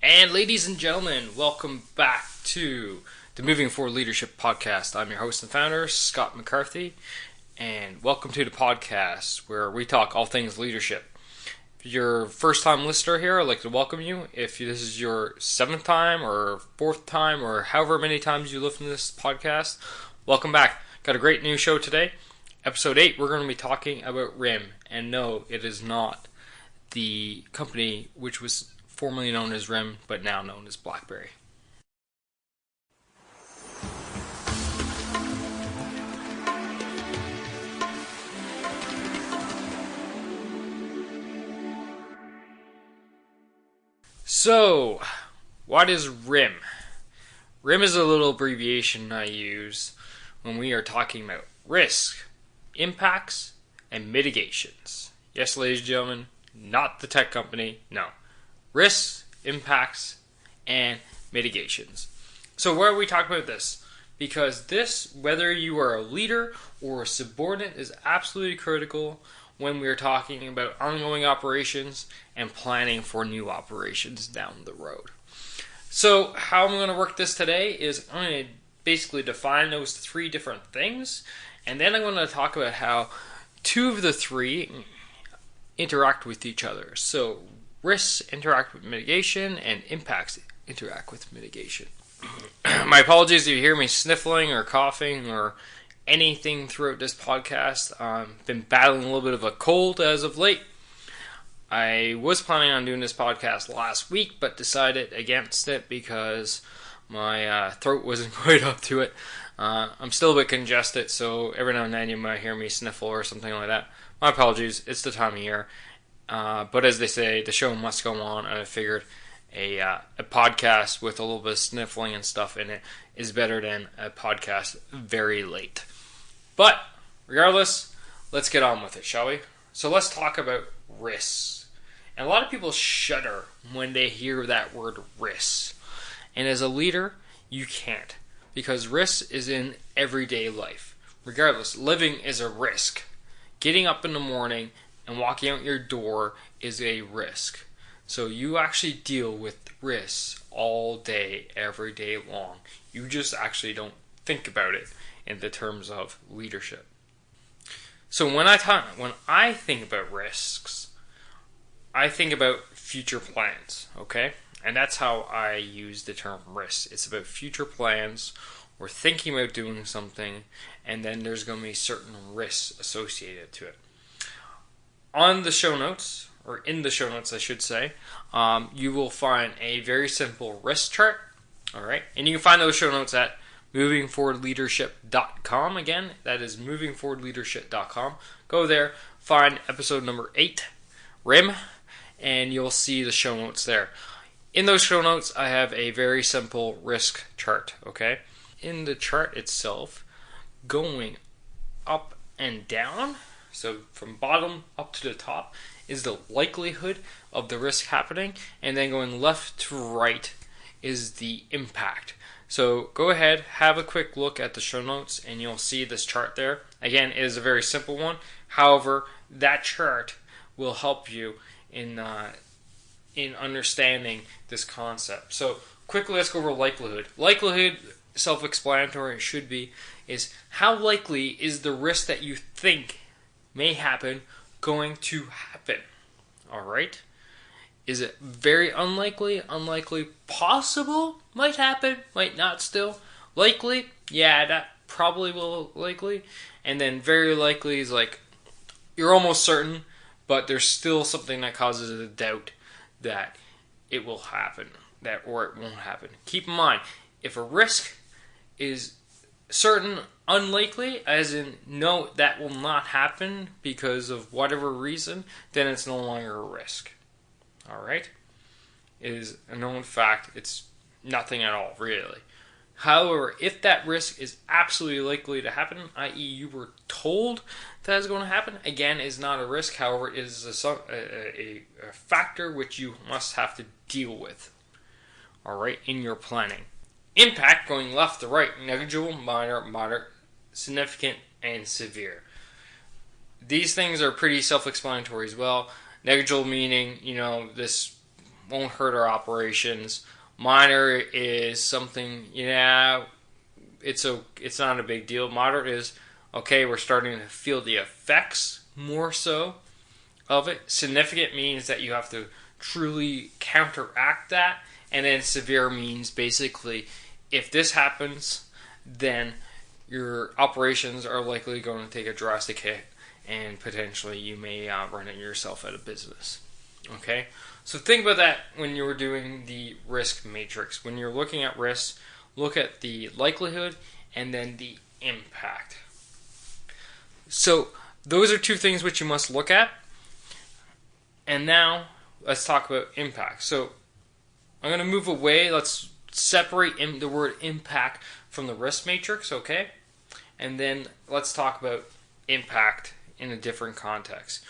And ladies and gentlemen, welcome back to the Moving Forward Leadership Podcast. I'm your host and founder, Scott McCarthy, and welcome to the podcast where we talk all things leadership. If you're a first-time listener here, I'd like to welcome you. If this is your 7th time or 4th time or however many times you listen to this podcast, welcome back. Got a great new show today. Episode 8, we're going to be talking about R.I.M. And no, it is not the company which was formerly known as R.I.M, but now known as BlackBerry. So, what is R.I.M? R.I.M is a little abbreviation I use when we are talking about risk, impacts, and mitigations. Yes, ladies and gentlemen, not the tech company, no. Risks, impacts, and mitigations. So why are we talking about this? Because this, whether you are a leader or a subordinate, is absolutely critical when we are talking about ongoing operations and planning for new operations down the road. So how I'm going to work this today is I'm going to basically define those 3 different things, and then I'm going to talk about how 2 of the 3 interact with each other. So risks interact with mitigation, and impacts interact with mitigation. My apologies if you hear me sniffling or coughing or anything throughout this podcast. I've been battling a little bit of a cold as of late. I was planning on doing this podcast last week, but decided against it because my throat wasn't quite up to it. I'm still a bit congested, so every now and then you might hear me sniffle or something like that. My apologies, it's the time of year. But as they say, the show must go on, and I figured a podcast with a little bit of sniffling and stuff in it is better than a podcast very late. But regardless, let's get on with it, shall we? So let's talk about risks. And a lot of people shudder when they hear that word risks. And as a leader, you can't. Because risk is in everyday life. Regardless, living is a risk. Getting up in the morning and walking out your door is a risk. So you actually deal with risks all day, every day long. You just actually don't think about it in the terms of leadership. So when I think about risks, I think about future plans, okay? And that's how I use the term risk. It's about future plans. We're thinking about doing something, and then there's going to be certain risks associated to it. On the show notes, or in the show notes I should say, you will find a very simple risk chart. Alright, and you can find those show notes at movingforwardleadership.com. Again, that is movingforwardleadership.com. Go there, find episode number 8, R.I.M, and you'll see the show notes there. In those show notes, I have a very simple risk chart, okay? In the chart itself, going up and down, so from bottom up to the top, is the likelihood of the risk happening, and then going left to right is the impact. So go ahead, have a quick look at the show notes, and you'll see this chart there. Again, it is a very simple one. However, that chart will help you in understanding this concept. So quickly, let's go over likelihood. Likelihood, self-explanatory, it should be, is how likely is the risk that you think may happen going to happen. Alright? Is it very unlikely? Unlikely? Possible? Might happen? Might not still? Likely? Yeah, that probably will likely. And then very likely is like, you're almost certain, but there's still something that causes a doubt that it will happen, or it won't happen. Keep in mind, if a risk is certain, unlikely, as in no, that will not happen because of whatever reason, then it's no longer a risk. Alright? It is a known fact. It's nothing at all, really. However, if that risk is absolutely likely to happen, i.e. you were told that is going to happen, again, is not a risk. However, it is a factor which you must have to deal with, alright, in your planning. Impact, going left to right, negligible, minor, moderate, significant, and severe. These things are pretty self-explanatory as well. Negligible meaning, this won't hurt our operations. Minor is something, yeah, it's not a big deal. Moderate is, okay, we're starting to feel the effects more so of it. Significant means that you have to truly counteract that. And then severe means basically, if this happens, then your operations are likely going to take a drastic hit, and potentially you may run yourself out of business. Okay, so think about that when you're doing the risk matrix. When you're looking at risks, look at the likelihood and then the impact. So those are two things which you must look at. And now let's talk about impact. So I'm going to move away. Let's separate the word impact from the risk matrix, okay? And then let's talk about impact in a different context.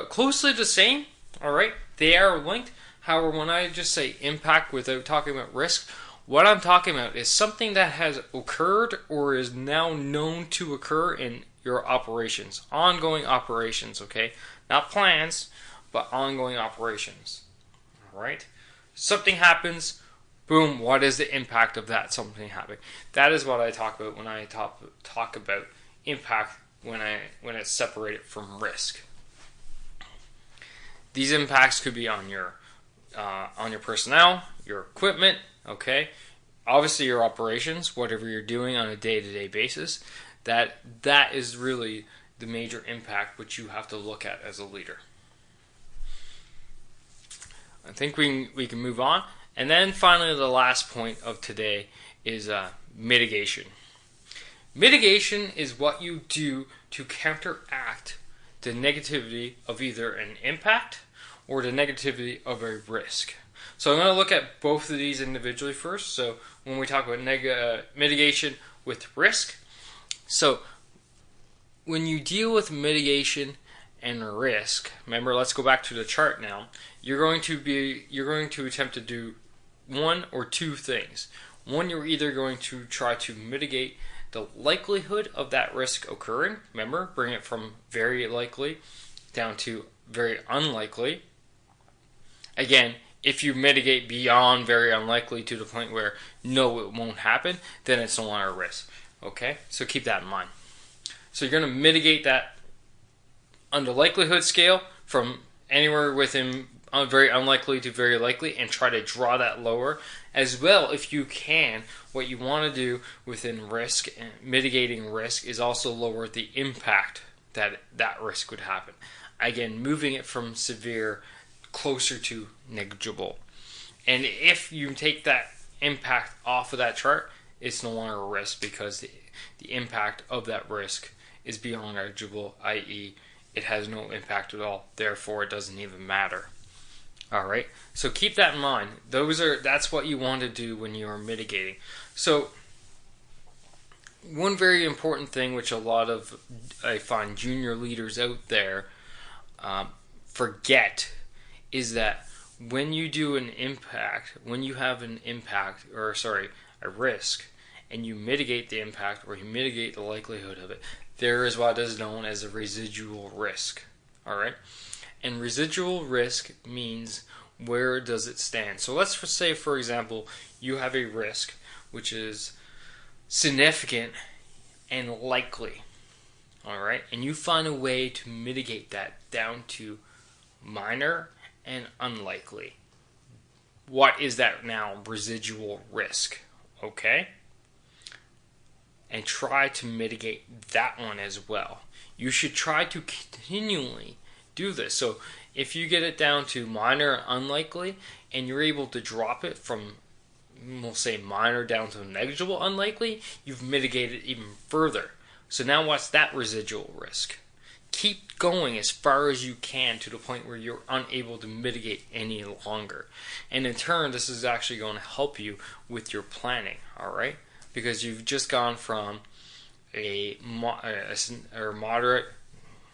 Closely the same, all right? They are linked. However, when I just say impact without talking about risk, what I'm talking about is something that has occurred or is now known to occur in your operations, ongoing operations, okay? Not plans, but ongoing operations, all right? Something happens, boom, what is the impact of that something happening? That is what I talk about when I talk about impact when it's separated from risk. These impacts could be on your personnel, your equipment, okay? Obviously your operations, whatever you're doing on a day-to-day basis, that is really the major impact which you have to look at as a leader. I think we can move on. And then finally the last point of today is mitigation. Mitigation is what you do to counteract the negativity of either an impact or the negativity of a risk. So I'm going to look at both of these individually first. So when we talk about mitigation with risk, so when you deal with mitigation and risk, remember, let's go back to the chart now. You're going to attempt to do one or two things. One, you're either going to try to mitigate the likelihood of that risk occurring. Remember, bring it from very likely down to very unlikely. Again, if you mitigate beyond very unlikely to the point where no, it won't happen, then it's no longer a risk. Okay, so keep that in mind. So you're going to mitigate that on the likelihood scale from anywhere within very unlikely to very likely, and try to draw that lower as well if you can. What you want to do within risk and mitigating risk is also lower the impact that risk would happen. Again, moving it from severe closer to negligible. And if you take that impact off of that chart, it's no longer a risk because the impact of that risk is beyond negligible, i.e. it has no impact at all, therefore it doesn't even matter. Alright, so keep that in mind. That's what you want to do when you are mitigating. So one very important thing which a lot of, I find, junior leaders out there forget is that when you do an impact, when you have a risk, and you mitigate the impact or you mitigate the likelihood of it, there is what is known as a residual risk. Alright? And residual risk means where does it stand. So let's say, for example, you have a risk which is significant and likely. Alright? And you find a way to mitigate that down to minor and unlikely. What is that now? Residual risk. Okay? And try to mitigate that one as well. You should try to continually do this. So if you get it down to minor and unlikely, and you're able to drop it from, we'll say, minor down to negligible unlikely, you've mitigated even further. So now what's that residual risk? Keep going as far as you can to the point where you're unable to mitigate any longer. And in turn, this is actually going to help you with your planning, alright? Because you've just gone from a moderate,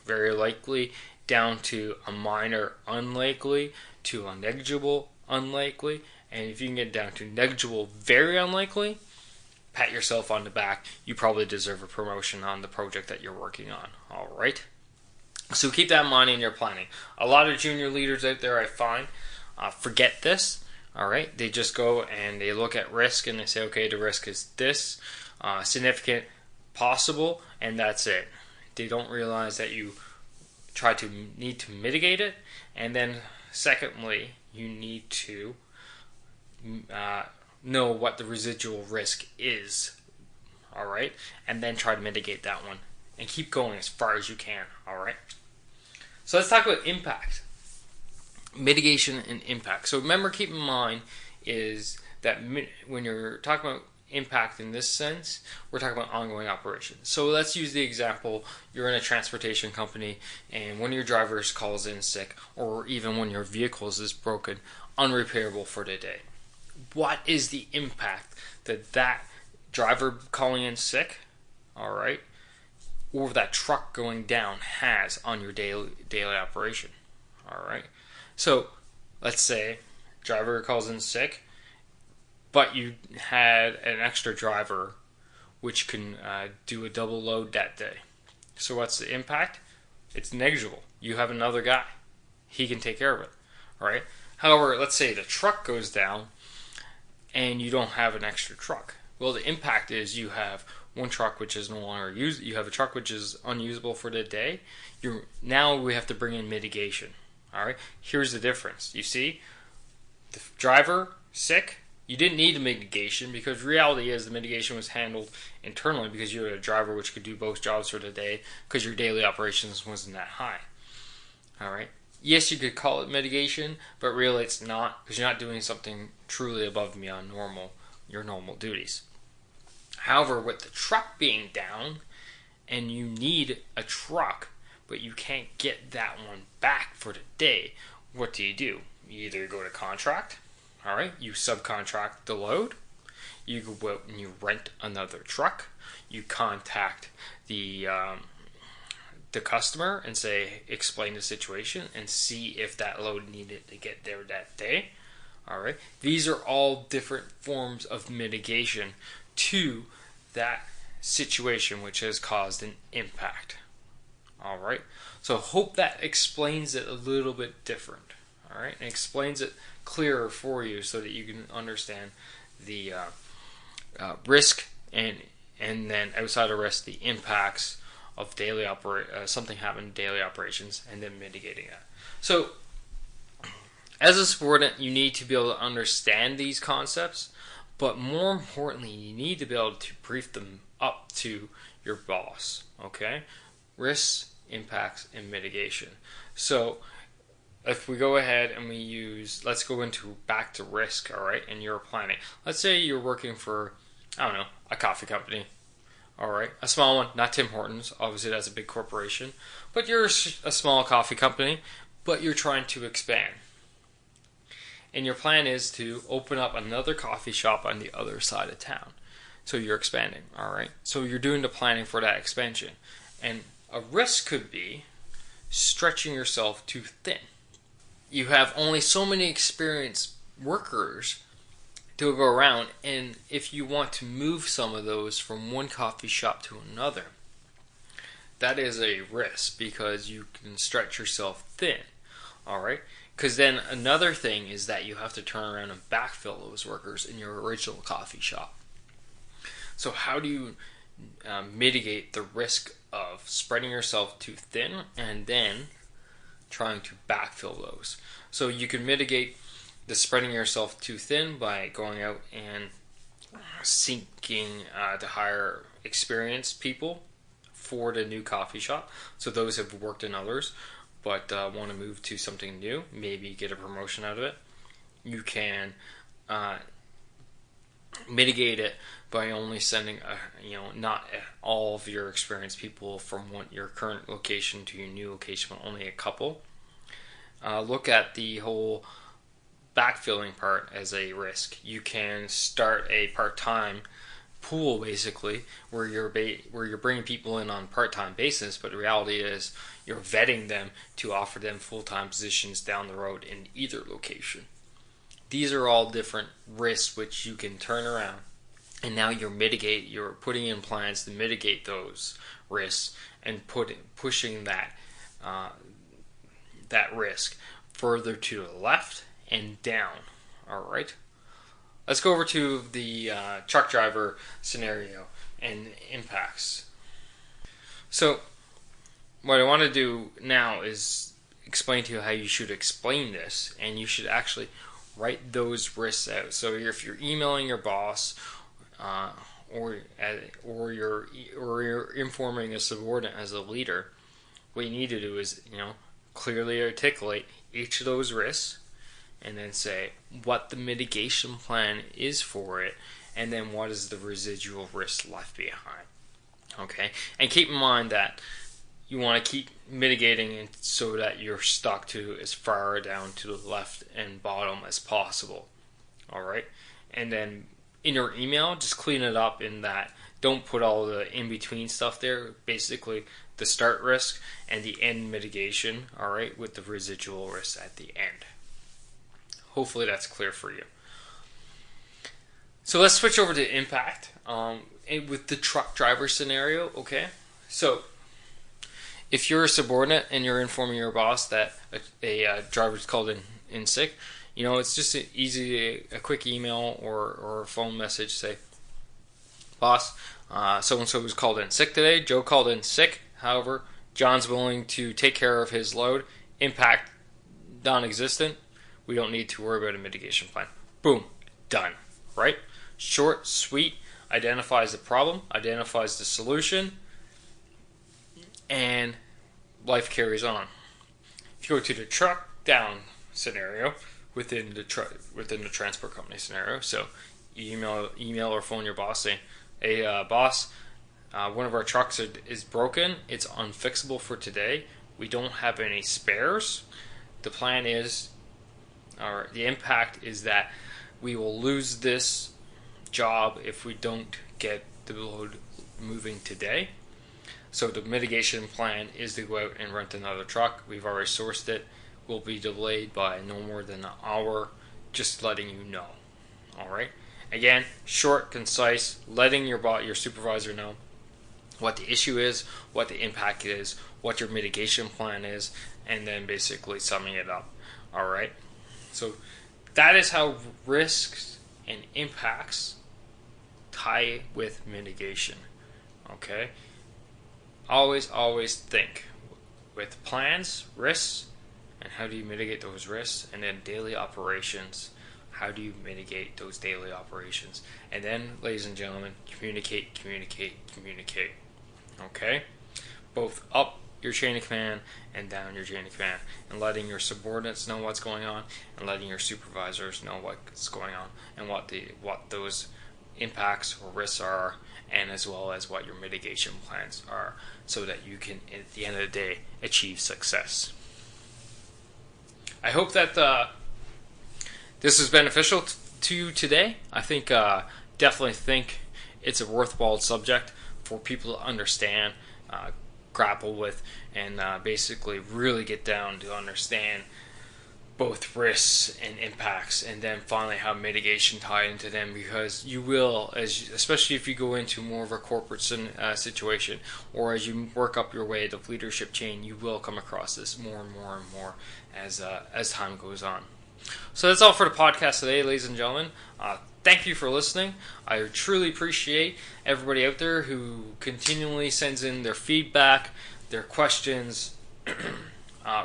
very likely, down to a minor unlikely, to a negligible unlikely, and if you can get down to negligible very unlikely, pat yourself on the back. You probably deserve a promotion on the project that you're working on. Alright? So keep that in mind in your planning. A lot of junior leaders out there, I find, forget this. All right, they just go and they look at risk and they say, okay, the risk is this, significant, possible, and that's it. They don't realize that you need to mitigate it, and then secondly, you need to know what the residual risk is. All right, and then try to mitigate that one, and keep going as far as you can. All right. So let's talk about impact. Mitigation and impact. So remember, keep in mind is that when you're talking about impact in this sense, we're talking about ongoing operations. So let's use the example, you're in a transportation company and one of your drivers calls in sick, or even one of your vehicles is broken, unrepairable for the day. What is the impact that driver calling in sick, all right, or that truck going down has on your daily operation? All right. So let's say driver calls in sick, but you had an extra driver which can do a double load that day. So what's the impact? It's negligible. You have another guy. He can take care of it. All right. However, let's say the truck goes down and you don't have an extra truck. Well, the impact is you have one truck which is no longer used. You have a truck which is unusable for the day. Now we have to bring in mitigation. All right. Here's the difference. You see, the driver sick. You didn't need a mitigation because reality is the mitigation was handled internally because you had a driver which could do both jobs for the day because your daily operations wasn't that high. All right. Yes, you could call it mitigation, but really it's not because you're not doing something truly above and beyond your normal duties. However, with the truck being down and you need a truck, but you can't get that one back for the day, what do? You either go to contract, all right, you subcontract the load, you go out and you rent another truck, you contact the customer and explain the situation and see if that load needed to get there that day. All right, these are all different forms of mitigation to that situation which has caused an impact. All right, so hope that explains it a little bit different. All right, and explains it clearer for you so that you can understand the risk and then outside of risk, the impacts of something happened in daily operations, and then mitigating that. So, as a subordinate, you need to be able to understand these concepts, but more importantly, you need to be able to brief them up to your boss. Okay, risks, impacts, and mitigation. So if we go ahead and let's go back to risk, all right, and you're planning. Let's say you're working for, a coffee company, all right, a small one, not Tim Hortons, obviously that's a big corporation, but you're a small coffee company, but you're trying to expand. And your plan is to open up another coffee shop on the other side of town. So you're expanding, all right? So you're doing the planning for that expansion. And a risk could be stretching yourself too thin. You have only so many experienced workers to go around, and if you want to move some of those from one coffee shop to another, that is a risk because you can stretch yourself thin, all right? Because then another thing is that you have to turn around and backfill those workers in your original coffee shop. So how do you mitigate the risk of spreading yourself too thin and then trying to backfill those? So you can mitigate the spreading yourself too thin by going out and seeking to hire experienced people for the new coffee shop. So those have worked in others but want to move to something new, maybe get a promotion out of it. You can mitigate it by only sending not all of your experienced people from your current location to your new location, but only a couple. Look at the whole backfilling part as a risk. You can start a part-time pool basically where you're bringing people in on part-time basis, but the reality is you're vetting them to offer them full-time positions down the road in either location. These are all different risks which you can turn around, and now you're putting in plans to mitigate those risks and pushing that risk further to the left and down. All right. Let's go over to the truck driver scenario and impacts. So, what I want to do now is explain to you how you should explain this, and you should actually write those risks out. So, if you're emailing your boss, or you're informing a subordinate as a leader, what you need to do is clearly articulate each of those risks, and then say what the mitigation plan is for it, and then what is the residual risk left behind. Okay, and keep in mind that you want to keep mitigating it so that you're stuck to as far down to the left and bottom as possible. All right, and then in your email, just clean it up in that. Don't put all the in-between stuff there. Basically, the start risk and the end mitigation, all right, with the residual risk at the end. Hopefully that's clear for you. So let's switch over to impact with the truck driver scenario, okay? So if you're a subordinate and you're informing your boss that a driver's called in sick, it's just a quick email or a phone message. Say, boss, so-and-so was called in sick today. Joe called in sick. However, John's willing to take care of his load. Impact non-existent. We don't need to worry about a mitigation plan. Boom. Done. Right? Short, sweet, identifies the problem, identifies the solution, and life carries on. If you go to the truck down scenario within the transport company scenario, so you email or phone your boss saying, "Hey, boss, one of our trucks is broken. It's unfixable for today. We don't have any spares. The plan is, or the impact is that we will lose this job if we don't get the load moving today. So the mitigation plan is to go out and rent another truck. We've already sourced it. We'll be delayed by no more than an hour. Just letting you know." All right. Again, short, concise, letting your supervisor know what the issue is, what the impact is, what your mitigation plan is, and then basically summing it up. All right. So that is how risks and impacts tie with mitigation. Okay? Always think with plans, risks, and how do you mitigate those risks, and then daily operations. How do you mitigate those daily operations? And then, ladies and gentlemen, communicate. Okay? Both up your chain of command and down your chain of command, and letting your subordinates know what's going on, and letting your supervisors know what's going on, and what those impacts or risks are, and as well as what your mitigation plans are, so that you can, at the end of the day, achieve success. I hope that this is beneficial to you today. I think definitely think it's a worthwhile subject for people to understand, grapple with, and basically really get down to understand both risks and impacts, and then finally how mitigation tie into them, because you will, especially if you go into more of a corporate situation, or as you work up your way the leadership chain, you will come across this more and more as time goes on. So that's all for the podcast today, ladies and gentlemen. Thank you for listening. I truly appreciate everybody out there who continually sends in their feedback, their questions,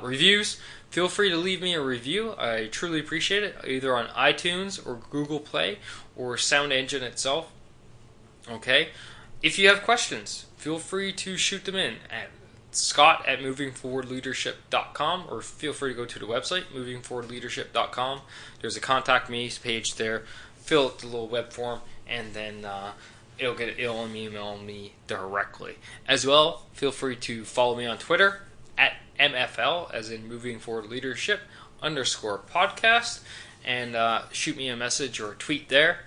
reviews. Feel free to leave me a review. I truly appreciate it, either on iTunes or Google Play or Sound Engine itself. Okay? If you have questions, feel free to shoot them in at scott@movingforwardleadership.com, or feel free to go to the website, movingforwardleadership.com. There's a contact me page there. Fill out the little web form, and then it'll email me directly. As well, feel free to follow me on Twitter at MFL, as in Moving Forward Leadership _podcast, and shoot me a message or a tweet there.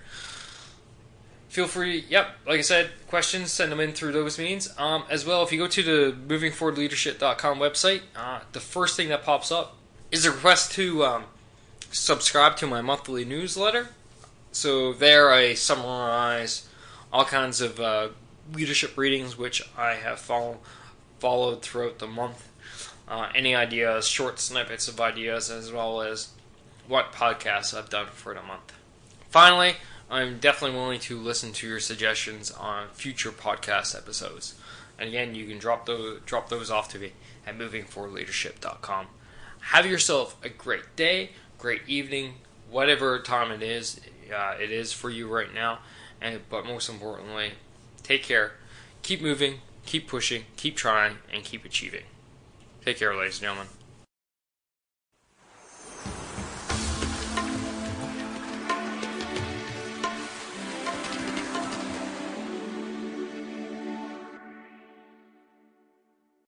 Feel free, like I said, questions, send them in through those means. As well, if you go to the movingforwardleadership.com website, the first thing that pops up is a request to subscribe to my monthly newsletter. So there I summarize all kinds of leadership readings which I have followed throughout the month. Any ideas, short snippets of ideas, as well as what podcasts I've done for the month. Finally, I'm definitely willing to listen to your suggestions on future podcast episodes. And again, you can drop those off to me at movingforleadership.com. Have yourself a great day, great evening, whatever time it is for you right now. But most importantly, take care, keep moving, keep pushing, keep trying, and keep achieving. Take care, ladies and gentlemen.